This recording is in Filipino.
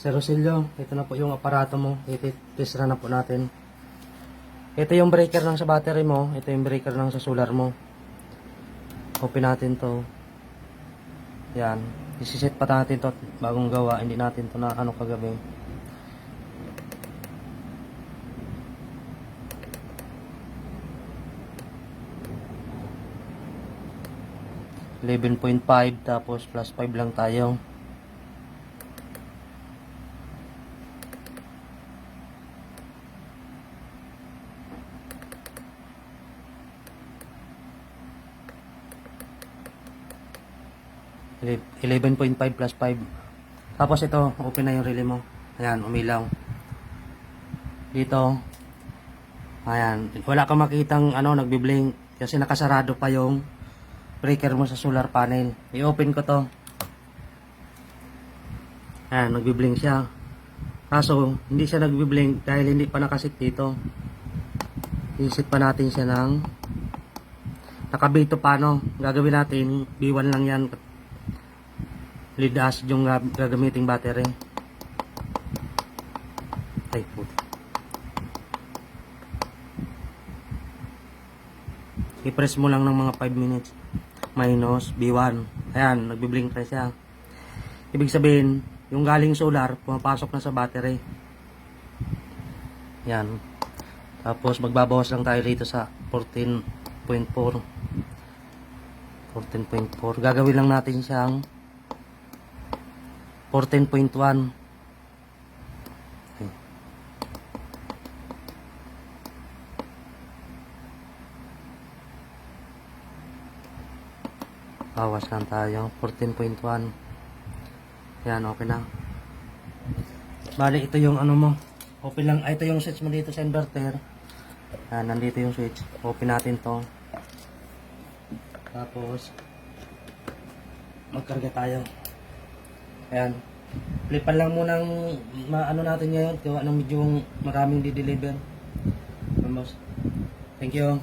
Sir Rosilio, ito na po yung aparato mo. Test run na po natin. Ito yung breaker ng sa battery mo. Ito yung breaker ng sa solar mo. Open natin to. Yan. Isiset pa natin to bagong gawa. Hindi natin to na ano kagabi. $11.5 tapos plus 5 lang tayo. $11.5 plus 5. Tapos ito, open na yung relay mo. Ayan, umilaw. Dito, ayan, wala kang makitang ano, nagbi-blink kasi nakasarado pa yung breaker mo sa solar panel. I-open ko to. Ayan, nagbi-blink siya. Kaso, hindi siya nagbi-blink dahil hindi pa nakasit dito. Isit pa natin siya ng nakabito pa, no? Gagawin natin, B1 lang yan. Lead acid yung gagamiting battery. Ay, puti. I-press mo lang ng mga 5 minutes. Minus B1. Ayan, nagbi-blink na siya. Ibig sabihin, yung galing solar, pumapasok na sa battery. Yan. Tapos, magbabawas lang tayo dito sa 14.4. 14.4. Gagawin lang natin siyang 14.1. Okay. Bawas lang tayo. 14.1. Yan, okay na. Bali, ito yung ano mo. Open lang. Ito yung switch mo dito sa inverter. Yan, nandito yung switch. Open natin to. Tapos, magkarga tayo. Ayan. Flipan lang muna ng ano natin ngayon. Gawa ng medyo maraming di-deliver. Vamos. Thank you.